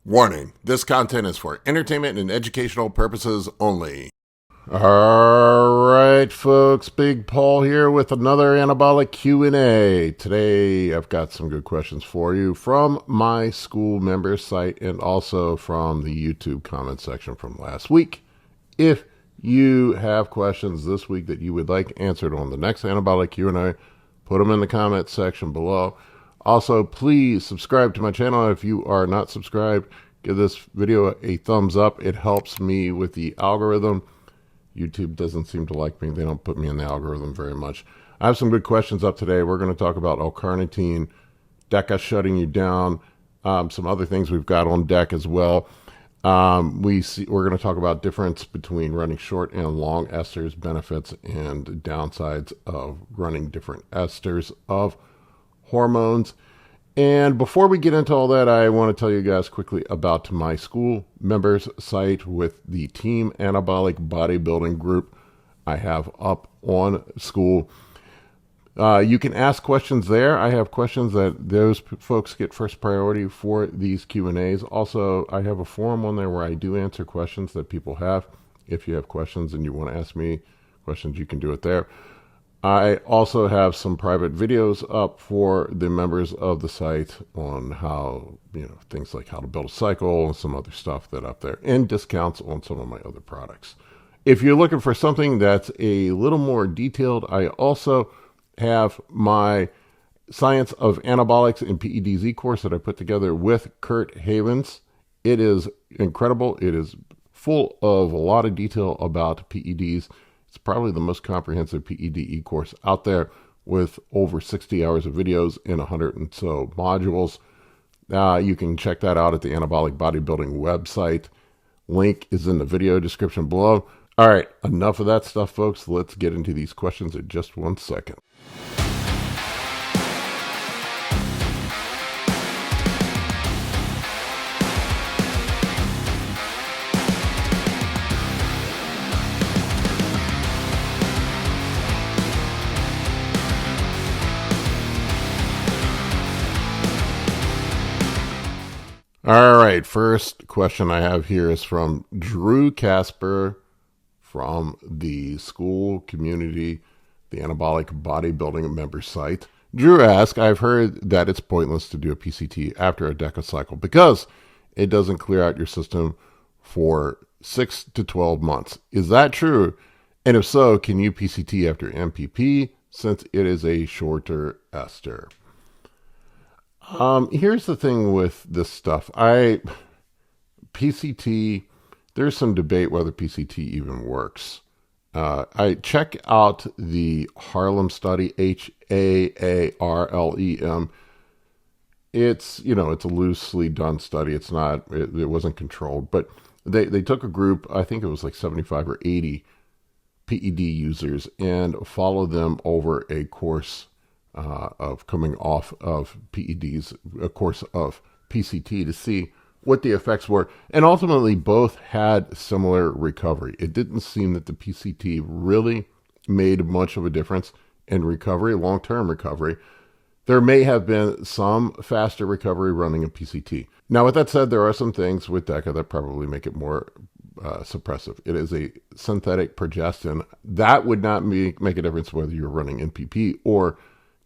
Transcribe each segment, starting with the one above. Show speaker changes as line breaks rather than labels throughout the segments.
Warning, this content is for entertainment and educational purposes only. All right, folks, Big Paul here with another Anabolic Q&A. Today, I've got some good questions for you from my school member site and also from the YouTube comment section from last week. If you have questions this week that you would like answered on the next Anabolic Q&A, put them in the comment section below. Also, please subscribe to my channel if you are not subscribed. Give this video a thumbs up. It helps me with the algorithm. YouTube doesn't seem to like me. They don't put me in the algorithm very much. I have some good questions up today. We're going to talk about L-Carnitine, DECA shutting you down, some other things we've got on deck as well. We're going to talk about difference between running short and long esters, benefits and downsides of running different esters of hormones. And before we get into all that, I want to tell you guys quickly about my school members site with the Team Anabolic Bodybuilding group I have up on school. You can ask questions there. I have questions that those folks get first priority for these Q&As. Also, I have a forum on there where I do answer questions that people have. If you have questions and you want to ask me questions, you can do it there. I also have some private videos up for the members of the site on how, things like how to build a cycle and some other stuff that up there, and discounts on some of my other products. If you're looking for something that's a little more detailed, I also have my Science of Anabolics and PEDs course that I put together with Kurt Havens. It is incredible. It is full of a lot of detail about PEDs. It's probably the most comprehensive PED course out there with over 60 hours of videos and 100 and so modules. You can check that out at the Anabolic Bodybuilding website. Link is in the video description below. All right, enough of that stuff, folks. Let's get into these questions in just 1 second. All right, first question I have here is from Drew Casper from the school community, the Anabolic Bodybuilding member site. Drew asks, I've heard that it's pointless to do a PCT after a DECA cycle because it doesn't clear out your system for 6 to 12 months. Is that true? And if so, can you PCT after MPP since it is a shorter ester? Here's the thing with this stuff. PCT, there's some debate whether PCT even works. I check out the Harlem study, HAARLEM. It's, it's a loosely done study. It's not, it wasn't controlled, but they took a group, I think it was like 75 or 80 PED users and followed them over a course of coming off of PEDs, a course of PCT to see what the effects were. And ultimately, both had similar recovery. It didn't seem that the PCT really made much of a difference in recovery, long-term recovery. There may have been some faster recovery running a PCT. Now, with that said, there are some things with DECA that probably make it more suppressive. It is a synthetic progestin. That would not make a difference whether you're running MPP or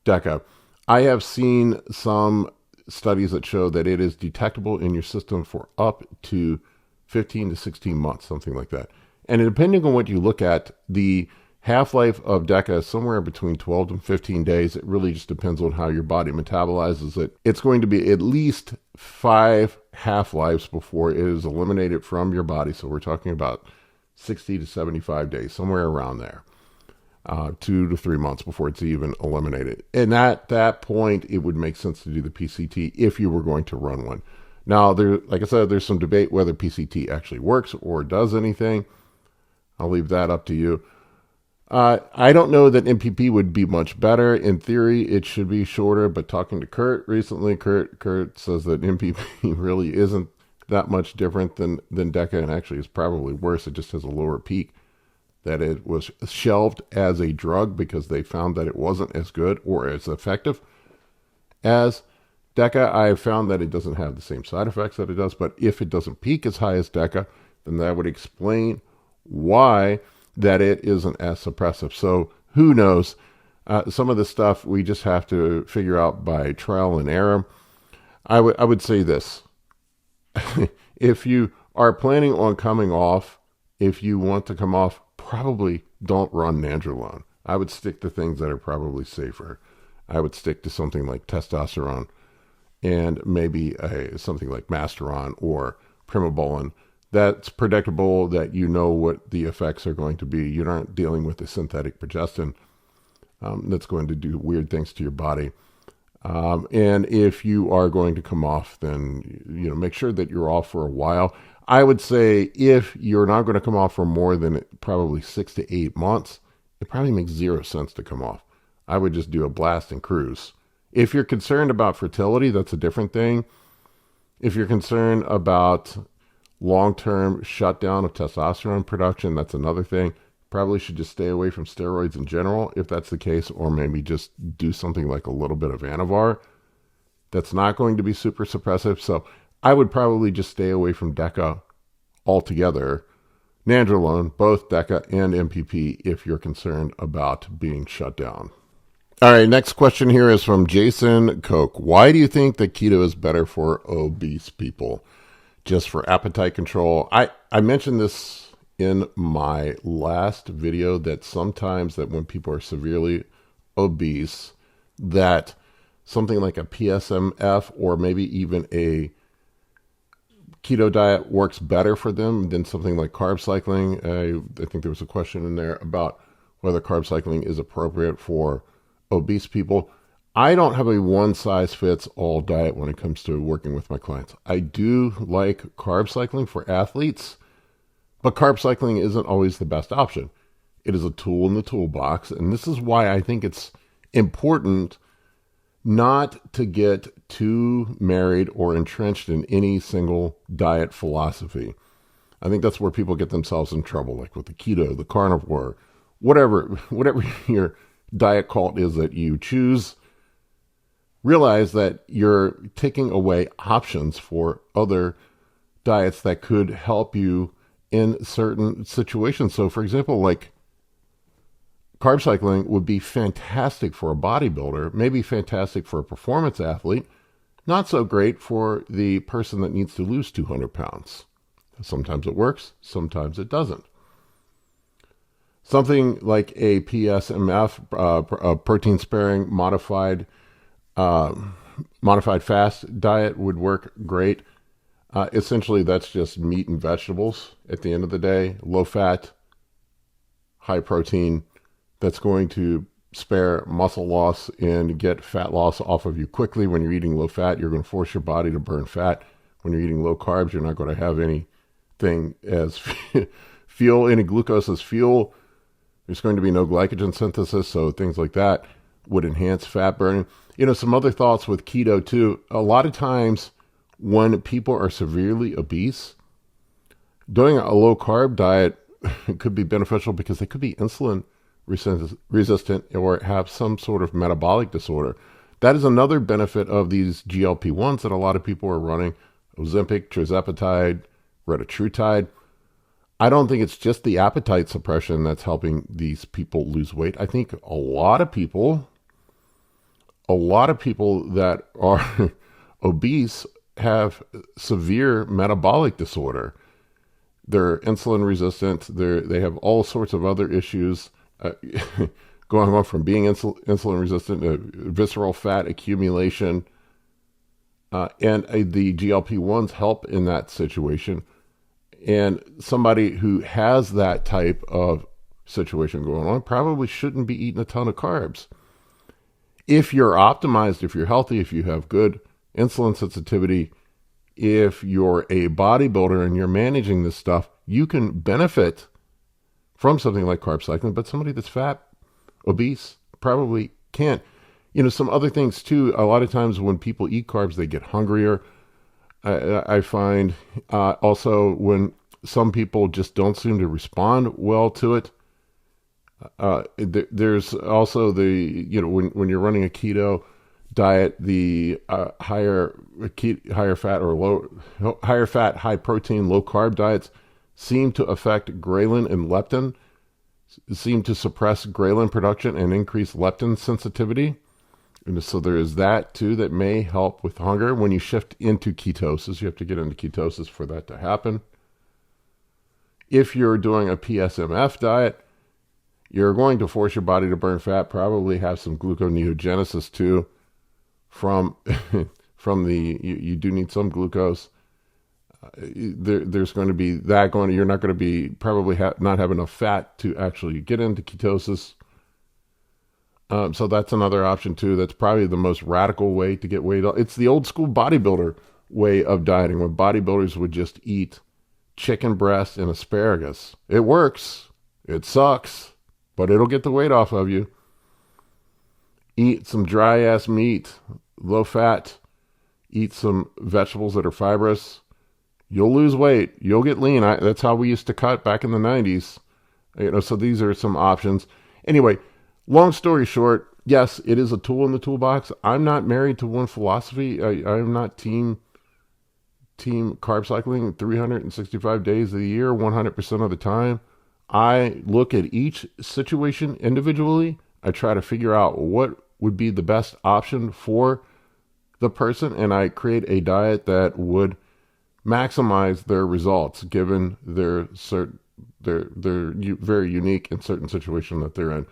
DECA. I have seen some studies that show that it is detectable in your system for up to 15 to 16 months, something like that. And depending on what you look at, the half-life of DECA is somewhere between 12 and 15 days. It really just depends on how your body metabolizes it. It's going to be at least 5 half-lives before it is eliminated from your body. So we're talking about 60 to 75 days, somewhere around there. 2 to 3 months before it's even eliminated. And at that point, it would make sense to do the PCT if you were going to run one. Now, like I said, there's some debate whether PCT actually works or does anything. I'll leave that up to you. I don't know that MPP would be much better. In theory, it should be shorter, but talking to Kurt recently, Kurt says that MPP really isn't that much different than DECA, and actually is probably worse. It just has a lower peak. That it was shelved as a drug because they found that it wasn't as good or as effective as DECA, I found that it doesn't have the same side effects that it does, but if it doesn't peak as high as DECA, then that would explain why that it isn't as suppressive. So who knows? Some of the stuff we just have to figure out by trial and error. I would say this. If you are planning on coming off, if you want to come off, probably don't run Nandrolone. I would stick to things that are probably safer. I would stick to something like testosterone and maybe something like Masteron or Primobolan. That's predictable, that you know what the effects are going to be. You're not dealing with a synthetic progestin that's going to do weird things to your body. And if you are going to come off, then make sure that you're off for a while. I would say if you're not going to come off for more than probably 6 to 8 months, it probably makes zero sense to come off. I would just do a blast and cruise. If you're concerned about fertility, that's a different thing. If you're concerned about long-term shutdown of testosterone production, that's another thing. Probably should just stay away from steroids in general, if that's the case, or maybe just do something like a little bit of Anavar. That's not going to be super suppressive. So I would probably just stay away from DECA altogether. Nandrolone, both DECA and MPP, if you're concerned about being shut down. All right, next question here is from Jason Koch. Why do you think that keto is better for obese people? Just for appetite control? I mentioned this in my last video, that sometimes that when people are severely obese, that something like a PSMF or maybe even a keto diet works better for them than something like carb cycling. I think there was a question in there about whether carb cycling is appropriate for obese people. I don't have a one-size-fits-all diet when it comes to working with my clients. I do like carb cycling for athletes, but carb cycling isn't always the best option. It is a tool in the toolbox, and this is why I think it's important not to get too married or entrenched in any single diet philosophy. I think that's where people get themselves in trouble, like with the keto, the carnivore, whatever your diet cult is that you choose. Realize that you're taking away options for other diets that could help you in certain situations. So, for example, like carb cycling would be fantastic for a bodybuilder, maybe fantastic for a performance athlete, not so great for the person that needs to lose 200 pounds. Sometimes it works, sometimes it doesn't. Something like a PSMF, a protein-sparing modified fast diet would work great. Essentially, that's just meat and vegetables at the end of the day. Low fat, high protein. That's going to spare muscle loss and get fat loss off of you quickly. When you're eating low fat, you're going to force your body to burn fat. When you're eating low carbs, you're not going to have anything as fuel, any glucose as fuel. There's going to be no glycogen synthesis, so things like that would enhance fat burning. Some other thoughts with keto too. A lot of times when people are severely obese, doing a low carb diet could be beneficial because they could be insulin resistant or have some sort of metabolic disorder. That is another benefit of these GLP-1s that a lot of people are running. Ozempic, tirzepatide, retatrutide. I don't think it's just the appetite suppression that's helping these people lose weight. I think a lot of people that are obese have severe metabolic disorder. They're insulin resistant. They have all sorts of other issues going on, from being insulin resistant to visceral fat accumulation. And the GLP-1s help in that situation. And somebody who has that type of situation going on probably shouldn't be eating a ton of carbs. If you're optimized, if you're healthy, if you have good insulin sensitivity, if you're a bodybuilder and you're managing this stuff, you can benefit from something like carb cycling, but somebody that's fat, obese, probably can't. Some other things too, a lot of times when people eat carbs, they get hungrier. I find also when some people just don't seem to respond well to it. There's also when you're running a keto diet, the higher fat or higher fat, high protein, low carb diets seem to affect ghrelin and leptin, seem to suppress ghrelin production and increase leptin sensitivity. And so there is that too that may help with hunger. When you shift into ketosis, you have to get into ketosis for that to happen. If you're doing a PSMF diet, you're going to force your body to burn fat, probably have some gluconeogenesis too from the, you do need some glucose. There's going to be that going, you're not going to be probably not have enough fat to actually get into ketosis. So that's another option too. That's probably the most radical way to get weight off. It's the old school bodybuilder way of dieting, when bodybuilders would just eat chicken breast and asparagus. It works. It sucks, but it'll get the weight off of you. Eat some dry ass meat, low fat. Eat some vegetables that are fibrous. You'll lose weight. You'll get lean. That's how we used to cut back in the 90s. So these are some options. Anyway, long story short, yes, it is a tool in the toolbox. I'm not married to one philosophy. I'm not team carb cycling 365 days of the year, 100% of the time. I look at each situation individually. I try to figure out what would be the best option for the person, and I create a diet that would maximize their results given their very unique and certain situation that they're in.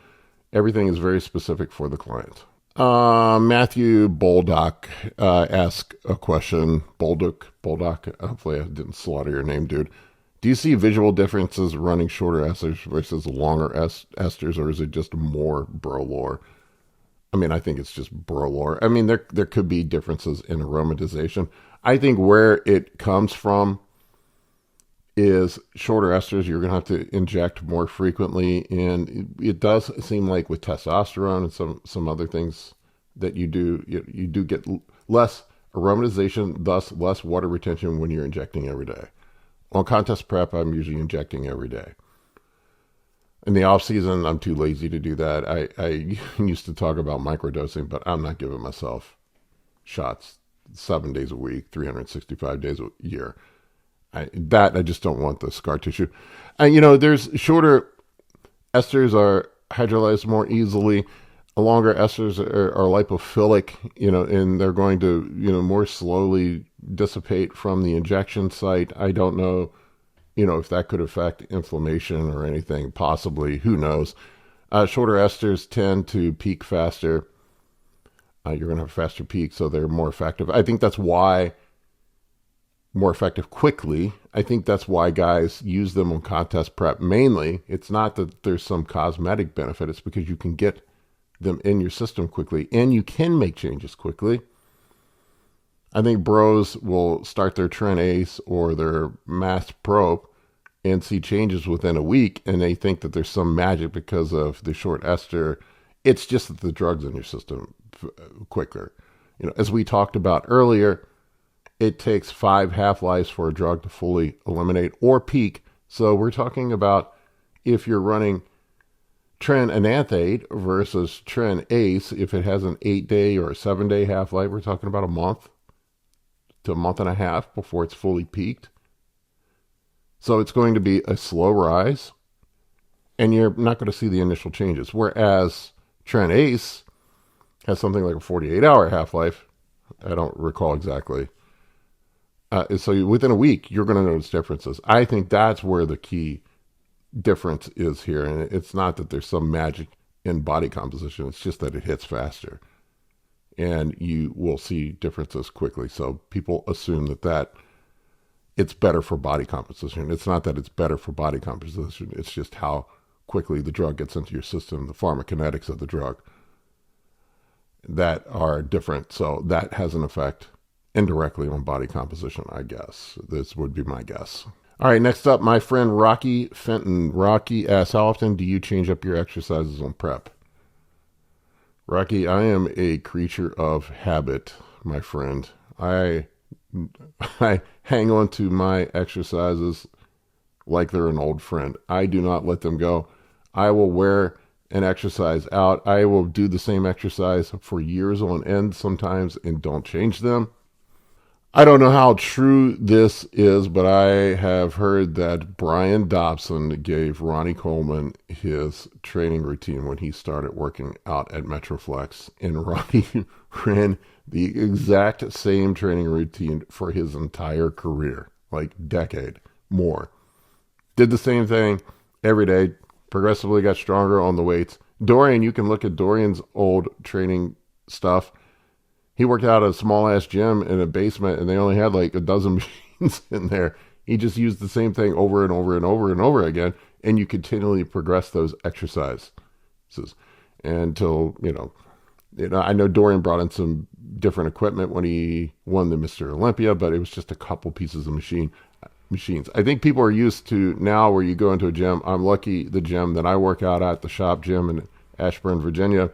Everything is very specific for the client. Matthew Boldock asked a question. Boldock. Hopefully I didn't slaughter your name, dude. Do you see visual differences running shorter esters versus longer esters, or is it just more bro lore? I mean, I think it's just bro lore. I mean, there could be differences in aromatization. I think where it comes from is shorter esters, you're going to have to inject more frequently. And it does seem like with testosterone and some other things that you do get less aromatization, thus less water retention when you're injecting every day. On contest prep, I'm usually injecting every day. In the off season, I'm too lazy to do that. I used to talk about microdosing, but I'm not giving myself shots 7 days a week, 365 days a year. I just don't want the scar tissue. And, there's shorter esters are hydrolyzed more easily. Longer esters are lipophilic, and they're going to, more slowly dissipate from the injection site. I don't know, if that could affect inflammation or anything, possibly. Who knows? Shorter esters tend to peak faster. You're going to have a faster peak, so they're more effective. I think that's why more effective quickly. I think that's why guys use them on contest prep mainly. It's not that there's some cosmetic benefit. It's because you can get them in your system quickly and you can make changes quickly. I think bros will start their Tren Ace or their Mass Probe and see changes within a week, and they think that there's some magic because of the short ester. It's just that the drug's in your system quicker. As we talked about earlier, it takes 5 half-lives for a drug to fully eliminate or peak. So we're talking about if you're running Tren Enanthate versus Tren Ace, if it has an 8-day or a 7-day half-life, we're talking about a month to a month and a half before it's fully peaked. So it's going to be a slow rise, and you're not going to see the initial changes. Whereas Tren Ace has something like a 48-hour half-life. I don't recall exactly. So within a week, you're going to notice differences. I think that's where the key difference is here. And it's not that there's some magic in body composition. It's just that it hits faster. And you will see differences quickly. So people assume that it's better for body composition. It's not that it's better for body composition. It's just how quickly the drug gets into your system, the pharmacokinetics of the drug that are different. So that has an effect indirectly on body composition, I guess. This would be my guess. All right, next up, my friend Rocky Fenton. Rocky asks, how often do you change up your exercises on prep? Rocky, I am a creature of habit, my friend. I hang on to my exercises like they're an old friend. I do not let them go. I will wear an exercise out. I will do the same exercise for years on end sometimes and don't change them. I don't know how true this is, but I have heard that Brian Dobson gave Ronnie Coleman his training routine when he started working out at Metroflex, and Ronnie ran the exact same training routine for his entire career, like decade, more. Did the same thing every day, progressively got stronger on the weights. Dorian, you can look at Dorian's old training stuff. He worked out at a small-ass gym in a basement, and they only had like a dozen machines in there. He just used the same thing over and over and over and over again, and you continually progress those exercises until, I know Dorian brought in some different equipment when he won the Mr. Olympia, but it was just a couple pieces of machines. I think people are used to now where you go into a gym. I'm lucky the gym that I work out at, the shop gym in Ashburn, Virginia,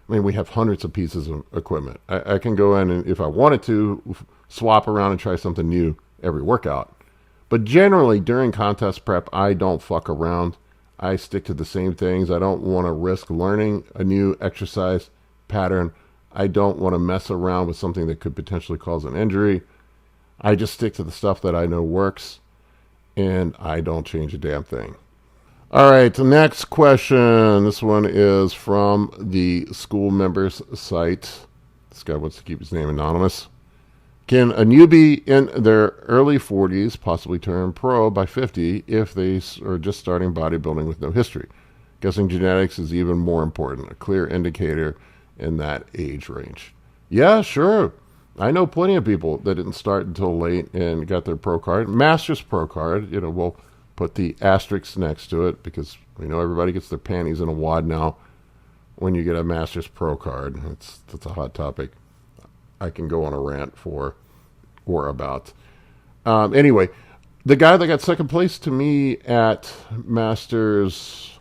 I mean, we have hundreds of pieces of equipment. I can go in and, if I wanted to, swap around and try something new every workout. But generally, during contest prep, I don't fuck around. I stick to the same things. I don't want to risk learning a new exercise pattern. I don't want to mess around with something that could potentially cause an injury. I just stick to the stuff that I know works, and I don't change a damn thing. All right, the next question. This one is from the school members site. This guy wants to keep his name anonymous. Can a newbie in their early 40s possibly turn pro by 50 if they are just starting bodybuilding with no history? Guessing genetics is even more important, a clear indicator in that age range. Yeah, sure. I know plenty of people that didn't start until late and got their pro card. Master's pro card, we'll put the asterisk next to it because we know everybody gets their panties in a wad now when you get a Master's Pro card. That's a hot topic I can go on a rant for or about. Anyway, the guy that got second place to me at Masters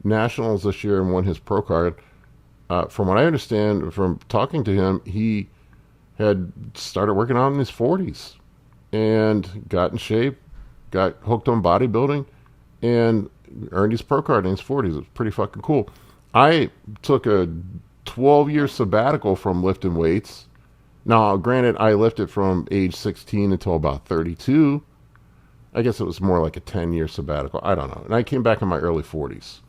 Nationals this year and won his pro card, from what I understand from talking to him, he had started working out in his 40s and got in shape, got hooked on bodybuilding, and earned his pro card in his 40s. It was pretty fucking cool. I took a 12-year sabbatical from lifting weights. Now, granted, I lifted from age 16 until about 32. I guess it was more like a 10-year sabbatical. I don't know. And I came back in my early 40s.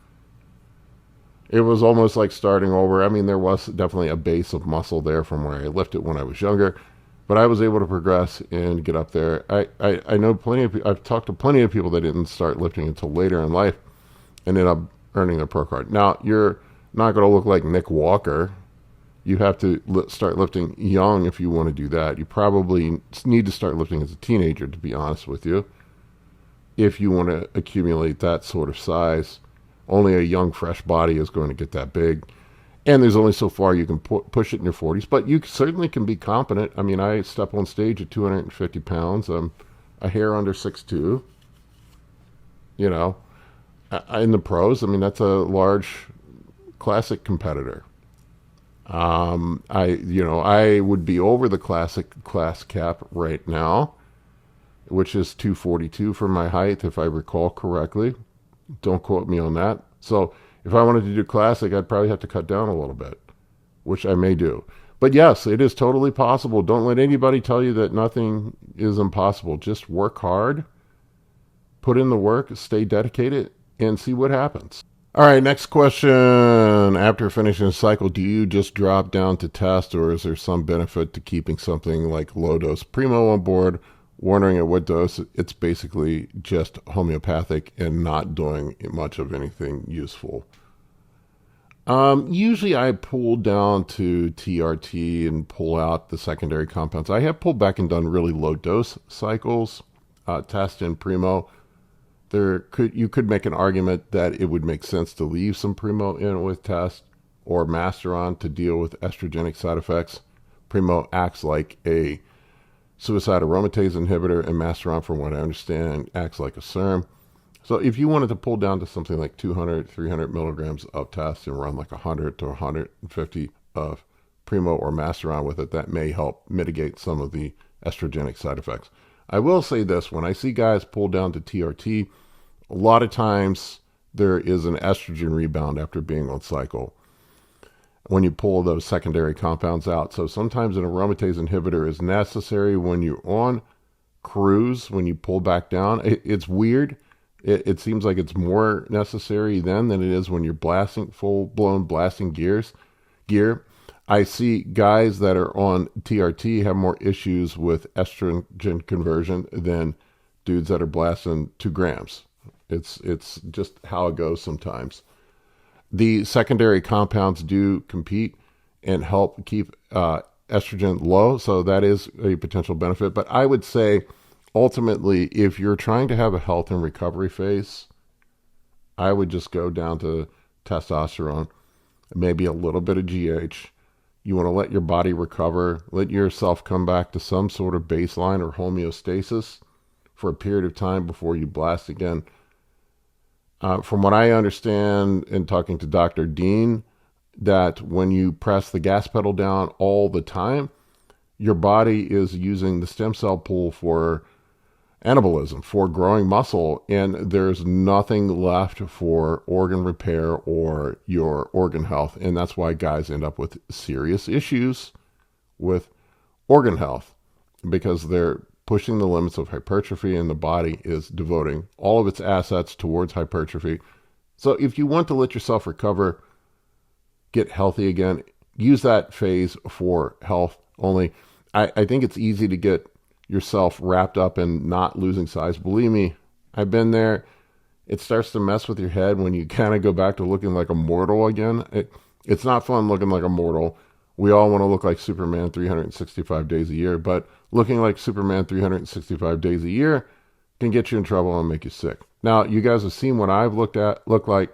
It was almost like starting over. I mean, there was definitely a base of muscle there from where I lifted when I was younger. But I was able to progress and get up there. I know I've talked to plenty of people that didn't start lifting until later in life and ended up earning a pro card. Now, you're not going to look like Nick Walker. You have to start lifting young if you want to do that. You probably need to start lifting as a teenager, to be honest with you, if you want to accumulate that sort of size. Only a young, fresh body is going to get that big. And there's only so far you can push it in your 40s, but you certainly can be competent. I mean, I step on stage at 250 pounds. I'm a hair under 6'2". In the pros, I mean, that's a large classic competitor. I would be over the classic class cap right now, which is 242 for my height, if I recall correctly. Don't quote me on that. So if I wanted to do classic, I'd probably have to cut down a little bit, which I may do. But yes, it is totally possible. Don't let anybody tell you that nothing is impossible. Just work hard, put in the work, stay dedicated, and see what happens. All right, next question. After finishing a cycle, do you just drop down to test, or is there some benefit to keeping something like low-dose Primo on board? Wondering at what dose. It's basically just homeopathic and not doing much of anything useful. Usually I pull down to TRT and pull out the secondary compounds. I have pulled back and done really low dose cycles, test and Primo. You could make an argument that it would make sense to leave some Primo in with test or Masteron to deal with estrogenic side effects. Primo acts like a suicide aromatase inhibitor, and Masteron, from what I understand, acts like a serum. So if you wanted to pull down to something like 200, 300 milligrams of test and run like 100 to 150 of Primo or Masteron with it, that may help mitigate some of the estrogenic side effects. I will say this, when I see guys pull down to TRT, a lot of times there is an estrogen rebound after being on cycle when you pull those secondary compounds out. So sometimes an aromatase inhibitor is necessary when you're on cruise, when you pull back down. It's weird. It seems like it's more necessary then than it is when you're blasting, full-blown blasting gear. I see guys that are on TRT have more issues with estrogen conversion than dudes that are blasting 2 grams. It's just how it goes sometimes. The secondary compounds do compete and help keep estrogen low, so that is a potential benefit. But I would say, ultimately, if you're trying to have a health and recovery phase, I would just go down to testosterone, maybe a little bit of GH. You want to let your body recover, let yourself come back to some sort of baseline or homeostasis for a period of time before you blast again. From what I understand in talking to Dr. Dean, that when you press the gas pedal down all the time, your body is using the stem cell pool for anabolism, for growing muscle, and there's nothing left for organ repair or your organ health. And that's why guys end up with serious issues with organ health, because they're pushing the limits of hypertrophy, and the body is devoting all of its assets towards hypertrophy. So if you want to let yourself recover, get healthy again, use that phase for health only. I think it's easy to get yourself wrapped up in not losing size. Believe me, I've been there. It starts to mess with your head when you kind of go back to looking like a mortal again. It's not fun looking like a mortal. We all want to look like Superman 365 days a year, but looking like Superman 365 days a year can get you in trouble and make you sick. Now, you guys have seen what I've looked like.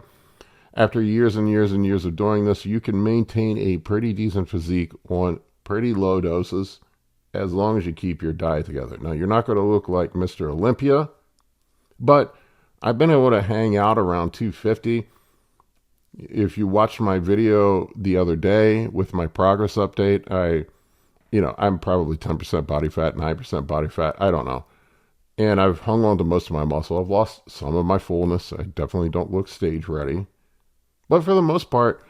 After years and years and years of doing this, you can maintain a pretty decent physique on pretty low doses as long as you keep your diet together. Now, you're not going to look like Mr. Olympia, but I've been able to hang out around 250. If you watched my video the other day with my progress update, I'm probably 10% body fat, 9% body fat. I don't know. And I've hung on to most of my muscle. I've lost some of my fullness. I definitely don't look stage ready. But for the most part,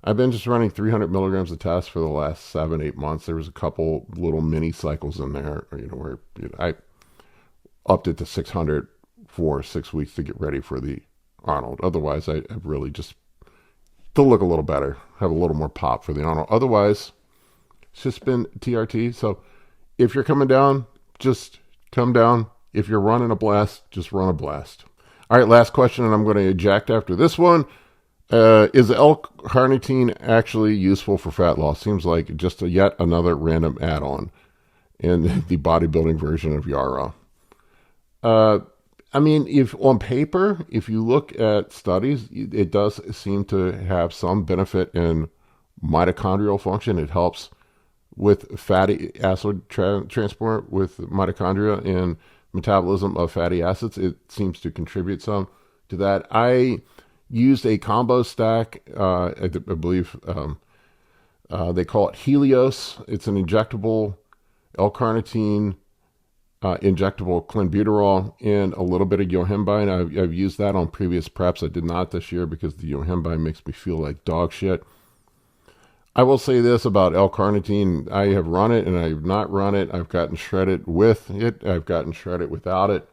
I've been just running 300 milligrams of test for the last 7-8 months. There was a couple little mini cycles in there, where I upped it to 600 for 6 weeks to get ready for the Arnold. Otherwise, I've really just to look a little better, have a little more pop for the Arnold. Otherwise, it's just been TRT. So if you're coming down, just come down. If you're running a blast, just run a blast. All right, last question, and I'm going to eject after this one. Is L-Carnitine actually useful for fat loss? Seems like just yet another random add-on in the bodybuilding version of Yara. If on paper, if you look at studies, it does seem to have some benefit in mitochondrial function. It helps with fatty acid transport with mitochondria and metabolism of fatty acids. It seems to contribute some to that. I used a combo stack, I believe they call it Helios. It's an injectable L-Carnitine, injectable clenbuterol, and a little bit of yohimbine. I've used that on previous preps. I did not this year because the yohimbine makes me feel like dog shit. I will say this about L-Carnitine. I have run it and I have not run it. I've gotten shredded with it. I've gotten shredded without it.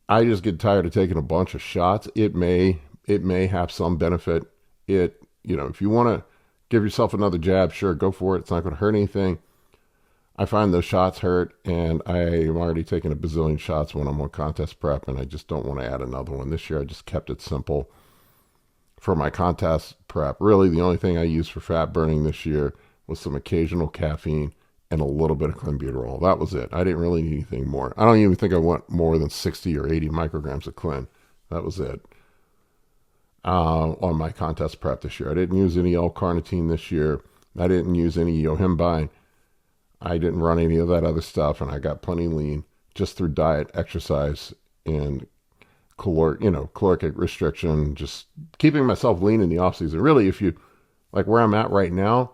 I just get tired of taking a bunch of shots. It may have some benefit. If you want to give yourself another jab, sure, go for it. It's not going to hurt anything. I find those shots hurt, and I'm already taking a bazillion shots when I'm on contest prep, and I just don't want to add another one. This year, I just kept it simple for my contest prep. Really, the only thing I used for fat burning this year was some occasional caffeine and a little bit of clenbuterol. That was it. I didn't really need anything more. I don't even think I went more than 60 or 80 micrograms of clen. That was it. On my contest prep this year. I didn't use any L-Carnitine this year. I didn't use any yohimbine. I didn't run any of that other stuff, and I got plenty lean just through diet, exercise, and caloric restriction, just keeping myself lean in the off season. Really, if you like where I'm at right now,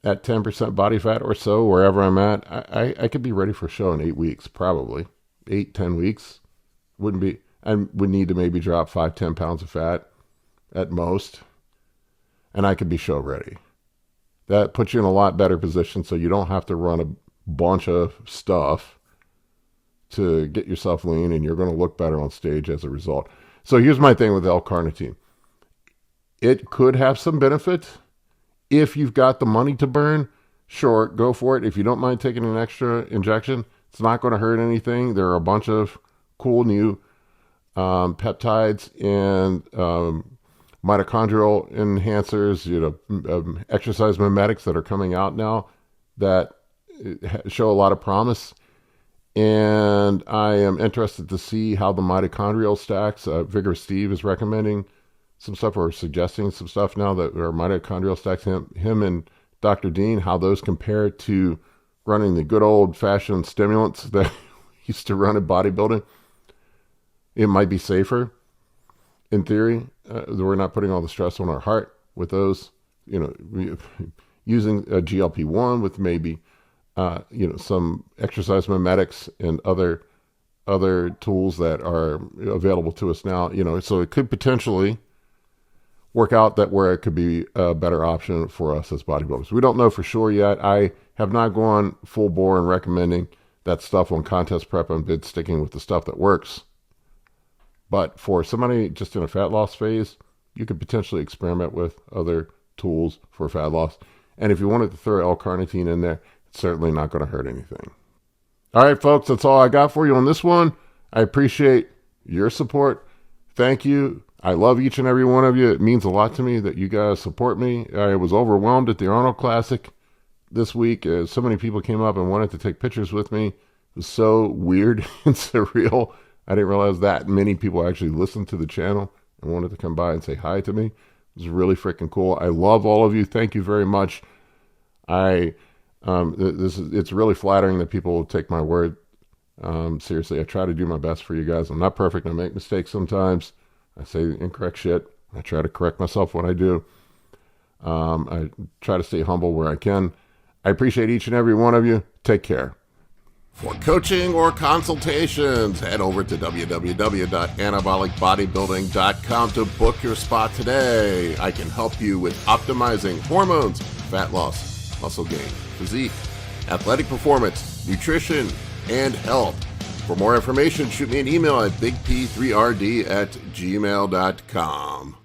at 10% body fat or so, wherever I'm at, I could be ready for a show in 8 weeks, probably 8-10 weeks. I would need to maybe drop 5-10 pounds of fat at most, and I could be show ready. That puts you in a lot better position, so you don't have to run a bunch of stuff to get yourself lean, and you're going to look better on stage as a result. So here's my thing with L-Carnitine. It could have some benefit if you've got the money to burn. Sure, go for it. If you don't mind taking an extra injection, it's not going to hurt anything. There are a bunch of cool new peptides and mitochondrial enhancers, exercise mimetics that are coming out now that show a lot of promise. And I am interested to see how the mitochondrial stacks, Vigorous Steve is recommending some stuff or suggesting some stuff now that are mitochondrial stacks, him and Dr. Dean, how those compare to running the good old fashioned stimulants that used to run in bodybuilding. It might be safer in theory. We're not putting all the stress on our heart with those, using a GLP-1 with maybe some exercise mimetics and other tools that are available to us now, so it could potentially work out that where it could be a better option for us as bodybuilders. We don't know for sure yet. I have not gone full bore in recommending that stuff on contest prep. I've been sticking with the stuff that works. But for somebody just in a fat loss phase, you could potentially experiment with other tools for fat loss. And if you wanted to throw L-Carnitine in there, it's certainly not going to hurt anything. All right, folks, that's all I got for you on this one. I appreciate your support. Thank you. I love each and every one of you. It means a lot to me that you guys support me. I was overwhelmed at the Arnold Classic this week. So many people came up and wanted to take pictures with me. It was so weird and surreal. I didn't realize that many people actually listened to the channel and wanted to come by and say hi to me. It was really freaking cool. I love all of you. Thank you very much. It's really flattering that people will take my word seriously. I try to do my best for you guys. I'm not perfect. I make mistakes sometimes. I say incorrect shit. I try to correct myself when I do. I try to stay humble where I can. I appreciate each and every one of you. Take care. For coaching or consultations, head over to www.anabolicbodybuilding.com to book your spot today. I can help you with optimizing hormones, fat loss, muscle gain, physique, athletic performance, nutrition, and health. For more information, shoot me an email at bigp3rd@gmail.com.